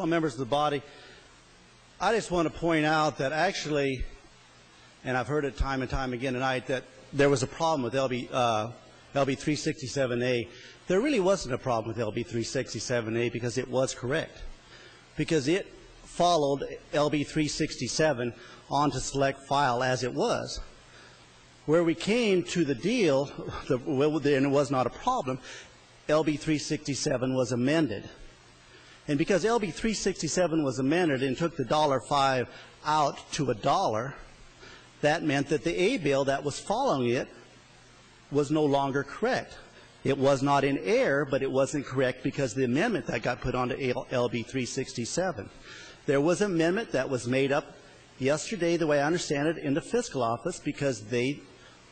Members of the body, I just want to point out that actually, and I've heard it time and time again tonight, that there was a problem with LB367 A. There really wasn't a problem with LB367 A because it was correct, because it followed LB367 onto select file as it was. Where we came to the deal, and it was not a problem, LB367 was amended. And because LB367 was amended and took the $5 out to $1, that meant that the A bill that was following it was no longer correct. It was not in error, but it wasn't correct because the amendment that got put onto LB367. There was an amendment that was made up yesterday, the way I understand it, in the fiscal office because they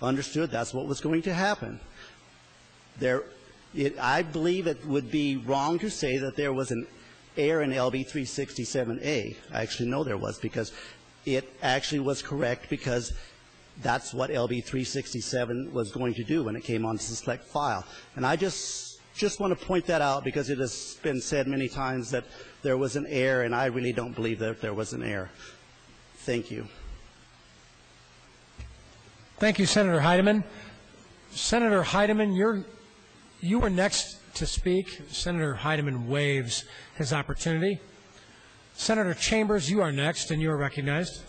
understood that's what was going to happen. I believe it would be wrong to say that there was an error in LB367A. I actually know there was, because it actually was correct, because that's what LB367 was going to do when it came onto the select file. And I just want to point that out because it has been said many times that there was an error, and I really don't believe that there was an error. Thank you. Thank you, Senator Heideman. Senator Heideman, you are next to speak. Senator Heideman waives his opportunity. Senator Chambers, you are next, and you are recognized.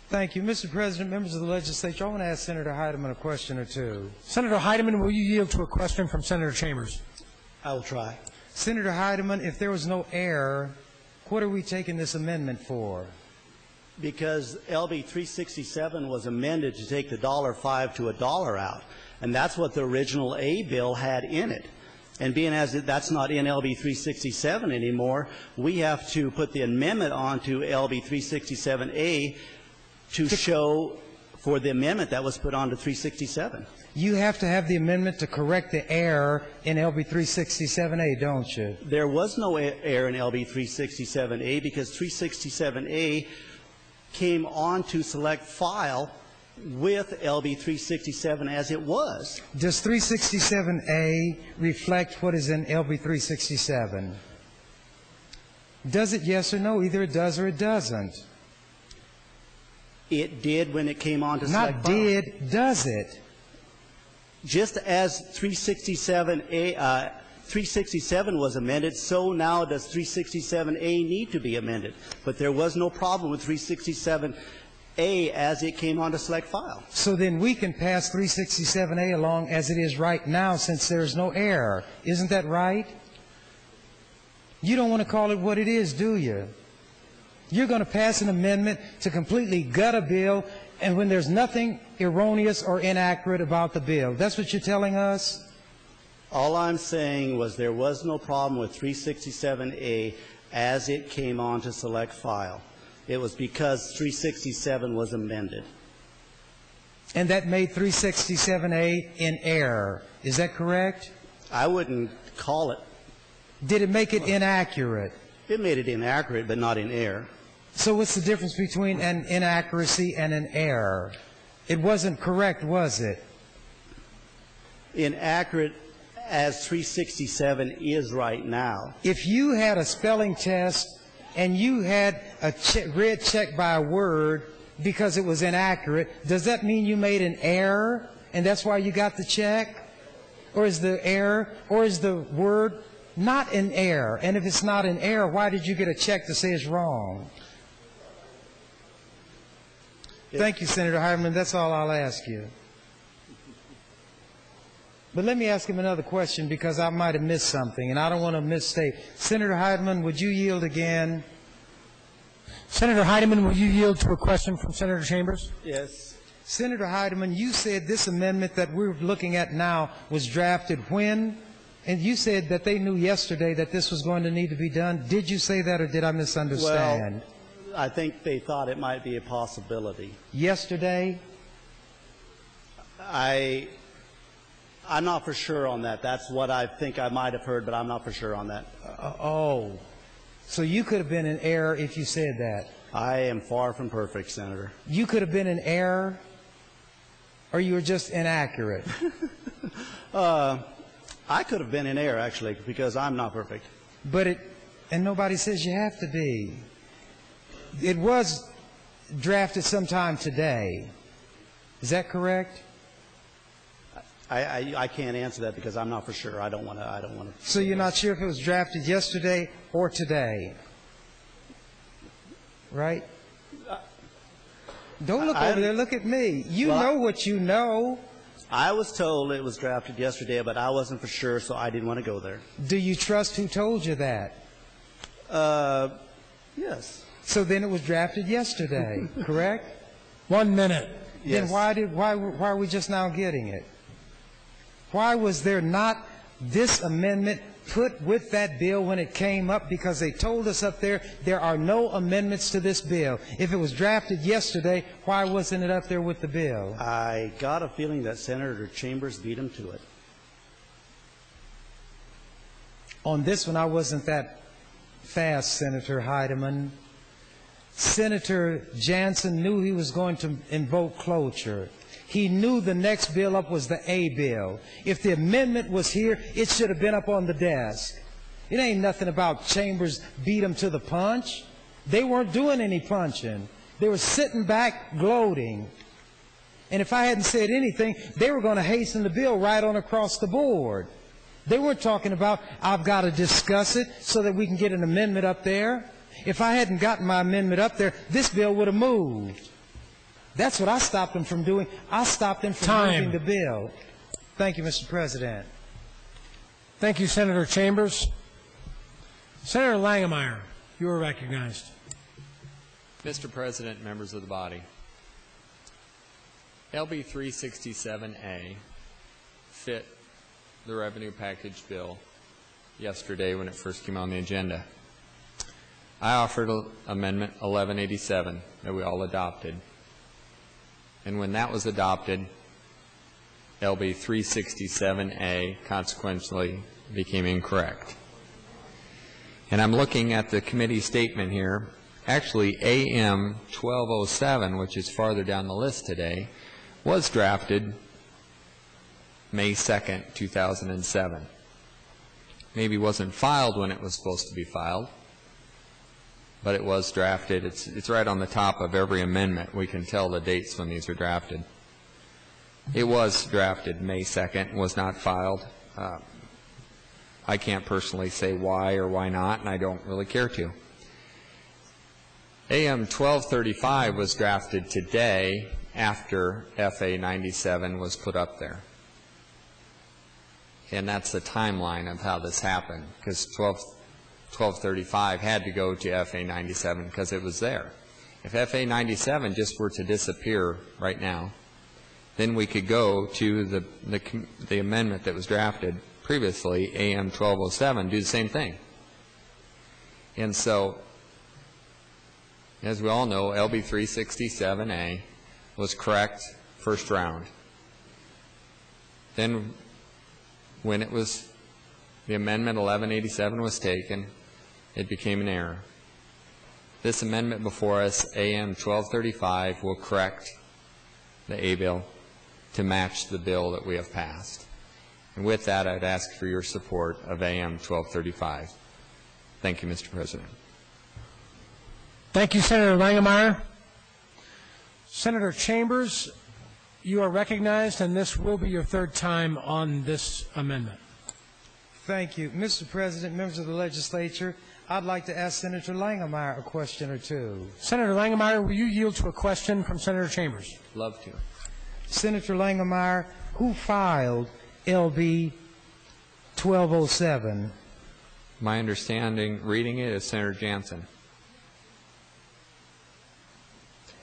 Thank you. Mr. President, members of the legislature, I want to ask Senator Heideman a question or two. Senator Heideman, will you yield to a question from Senator Chambers? I will try. Senator Heideman, if there was no error, what are we taking this amendment for? Because LB367 was amended to take the $5 to $1 out, and that's what the original A bill had in it. And being as that's not in LB367 anymore, we have to put the amendment onto LB367A to show for the amendment that was put onto 367. You have to have the amendment to correct the error in LB367A, don't you? There was no error in LB367A because 367A came onto select file with LB367 as it was. Does 367A reflect what is in LB367? Does it, yes or no? Either it does or it doesn't. It did when it came onto select file. Not did, does it? Just as 367A, 367 was amended, so now does 367A need to be amended. But there was no problem with 367A as it came onto select file. So then we can pass 367A along as it is right now since there is no error. Isn't that right? You don't want to call it what it is, do you? You're going to pass an amendment to completely gut a bill, and when there's nothing erroneous or inaccurate about the bill. That's what you're telling us? All I'm saying was there was no problem with 367A as it came onto select file. It was because 367 was amended. And that made 367A in error. Is that correct? I wouldn't call it. Did it make it inaccurate? It made it inaccurate, but not in error. So what's the difference between an inaccuracy and an error? It wasn't correct, was it? Inaccurate as 367 is right now. If you had a spelling test and you had a red check by a word because it was inaccurate, does that mean you made an error and that's why you got the check? Or is the error, or is the word not an error? And if it's not an error, why did you get a check to say it's wrong? Thank you, Senator Heideman. That's all I'll ask you. But let me ask him another question because I might have missed something, and I don't want to misstate. Senator Heideman, would you yield again? Senator Heideman, will you yield to a question from Senator Chambers? Yes. Senator Heideman, you said this amendment that we're looking at now was drafted when? And you said that they knew yesterday that this was going to need to be done. Did you say that, or did I misunderstand? Well, I think they thought it might be a possibility. Yesterday? I'm not for sure on that. That's what I think I might have heard, but I'm not for sure on that. Oh. So you could have been in error if you said that. I am far from perfect, Senator. You could have been in error, or you were just inaccurate? I could have been in error, actually, because I'm not perfect. But And nobody says you have to be. It was drafted sometime today. Is that correct? I can't answer that because I'm not for sure. I don't want to. So you're not sure if it was drafted yesterday or today, right? Don't look over there. Look at me. You know what you know. I was told it was drafted yesterday, but I wasn't for sure, so I didn't want to go there. Do you trust who told you that? Yes. So then it was drafted yesterday, correct? 1 minute. Then Yes. why are we just now getting it? Why was there not this amendment put with that bill when it came up? Because they told us up there are no amendments to this bill. If it was drafted yesterday, why wasn't it up there with the bill? I got a feeling that Senator Chambers beat him to it. On this one, I wasn't that fast, Senator Heideman. Senator Jansen knew he was going to invoke cloture. He knew the next bill up was the A bill. If the amendment was here, it should have been up on the desk. It ain't nothing about Chambers beat him to the punch. They weren't doing any punching. They were sitting back gloating. And if I hadn't said anything, they were going to hasten the bill right on across the board. They weren't talking about, I've got to discuss it so that we can get an amendment up there. If I hadn't gotten my amendment up there, this bill would have moved. That's what I stopped them from doing. I stopped them from moving the bill. Thank you, Mr. President. Thank you, Senator Chambers. Senator Langemeyer, you are recognized. Mr. President, members of the body, LB367 A fit the revenue package bill yesterday when it first came on the agenda. I offered Amendment 1187 that we all adopted. And when that was adopted, LB367A consequently became incorrect. And I'm looking at the committee statement here. Actually, AM 1207, which is farther down the list today, was drafted May 2nd, 2007. Maybe wasn't filed when it was supposed to be filed, but it was drafted. It's right on the top of every amendment. We can tell the dates when these are drafted. It was drafted May 2nd, was not filed. I can't personally say why or why not, and I don't really care to. AM 1235 was drafted today after FA 97 was put up there. And that's the timeline of how this happened, because 1235 had to go to FA 97 because it was there. If FA 97 just were to disappear right now, then we could go to the amendment that was drafted previously, AM 1207, do the same thing. And so, as we all know, LB367A was correct first round. Then when it was, the amendment 1187 was taken, it became an error. This amendment before us, AM 1235, will correct the A bill to match the bill that we have passed. And with that, I'd ask for your support of AM 1235. Thank you, Mr. President. Thank you, Senator Langemeyer. Senator Chambers, you are recognized, and this will be your third time on this amendment. Thank you. Mr. President, members of the legislature, I'd like to ask Senator Langemeyer a question or two. Senator Langemeyer, will you yield to a question from Senator Chambers? Love to. Senator Langemeyer, who filed LB 1207? My understanding, reading it, is Senator Jansen.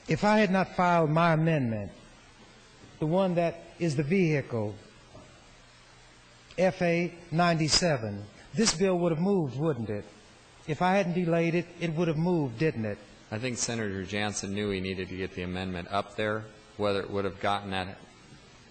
If I had not filed my amendment, the one that is the vehicle, FA 97, this bill would have moved, wouldn't it? If I hadn't delayed it, it would have moved, didn't it? I think Senator Jansen knew he needed to get the amendment up there. Whether it would have gotten that,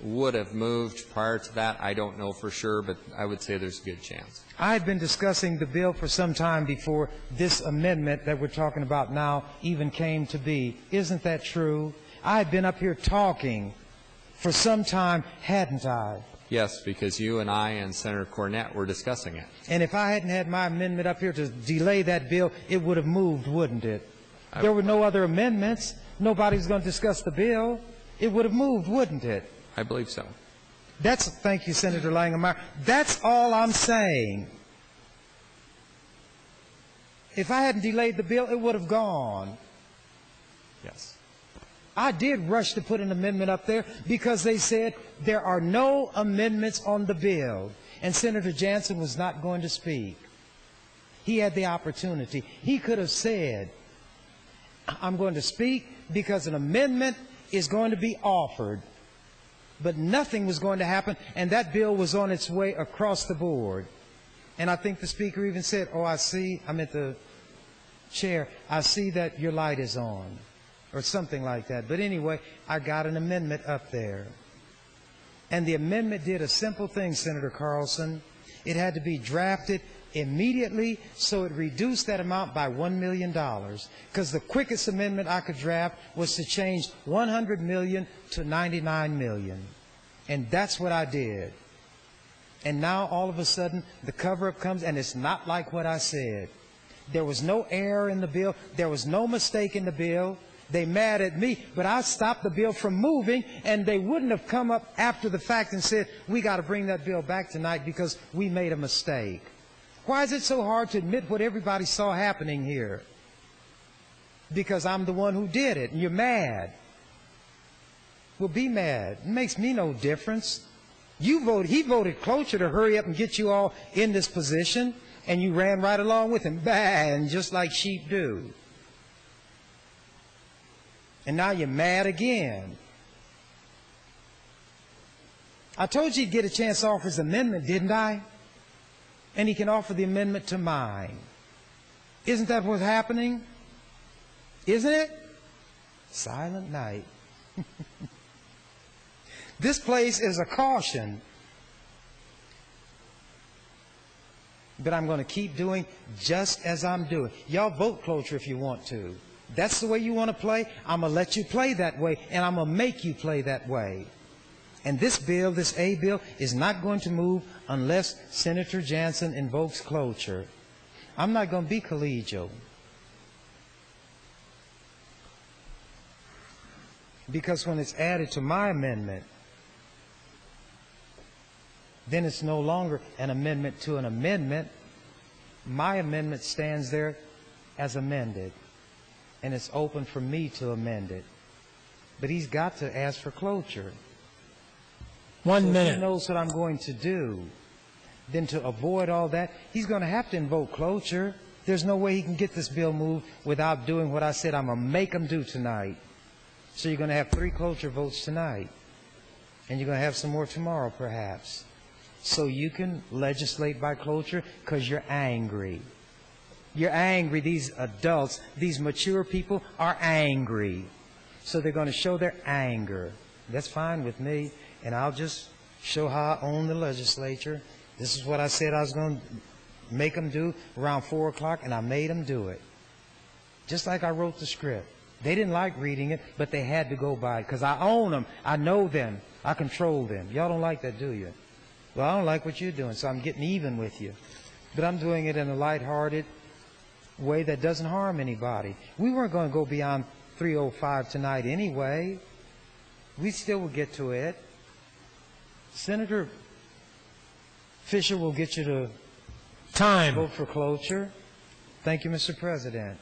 would have moved prior to that, I don't know for sure, but I would say there's a good chance. I had been discussing the bill for some time before this amendment that we're talking about now even came to be. Isn't that true? I had been up here talking for some time, hadn't I? Yes, because you and I and Senator Cornett were discussing it. And if I hadn't had my amendment up here to delay that bill, it would have moved, wouldn't it? There were no other amendments. Nobody's going to discuss the bill. It would have moved, wouldn't it? I believe so. Thank you, Senator Langenmeyer. That's all I'm saying. If I hadn't delayed the bill, it would have gone. Yes. I did rush to put an amendment up there because they said there are no amendments on the bill, and Senator Jansen was not going to speak. He had the opportunity. He could have said, I'm going to speak because an amendment is going to be offered. But nothing was going to happen, and that bill was on its way across the board. And I think the Speaker even said, oh, I see, I'm at the chair, I see that your light is on, or something like that. But anyway, I got an amendment up there. And the amendment did a simple thing, Senator Carlson. It had to be drafted immediately, so it reduced that amount by $1 million. Because the quickest amendment I could draft was to change $100 million to $99 million. And that's what I did. And now, all of a sudden, the cover-up comes, and it's not like what I said. There was no error in the bill. There was no mistake in the bill. They mad at me, but I stopped the bill from moving, and they wouldn't have come up after the fact and said, we got to bring that bill back tonight because we made a mistake. Why is it so hard to admit what everybody saw happening here? Because I'm the one who did it, and you're mad. Well, be mad. It makes me no difference. He voted cloture to hurry up and get you all in this position, and you ran right along with him, bang, just like sheep do. And now you're mad again. I told you he'd get a chance to offer his amendment, didn't I? And he can offer the amendment to mine. Isn't that what's happening? Isn't it? Silent night. This place is a caution. But I'm going to keep doing just as I'm doing. Y'all vote cloture if you want to. That's the way you want to play. I'm going to let you play that way, and I'm going to make you play that way. And this bill, this A bill, is not going to move unless Senator Jansen invokes cloture. I'm not going to be collegial. Because when it's added to my amendment, then it's no longer an amendment to an amendment. My amendment stands there as amended, and it's open for me to amend it. But he's got to ask for cloture. 1 minute. If he knows what I'm going to do, then to avoid all that, he's going to have to invoke cloture. There's no way he can get this bill moved without doing what I said I'm going to make him do tonight. So you're going to have 3 cloture votes tonight. And you're going to have some more tomorrow, perhaps. So you can legislate by cloture because you're angry. You're angry. These adults, these mature people are angry. So they're going to show their anger. That's fine with me. And I'll just show how I own the legislature. This is what I said I was going to make them do around 4 o'clock, and I made them do it. Just like I wrote the script. They didn't like reading it, but they had to go by it because I own them. I know them. I control them. Y'all don't like that, do you? Well, I don't like what you're doing, so I'm getting even with you. But I'm doing it in a lighthearted way that doesn't harm anybody. We weren't going to go beyond 3:05 tonight anyway. We still will get to it. Senator Fisher will get you to Time. vote for cloture. Thank you, Mr. President.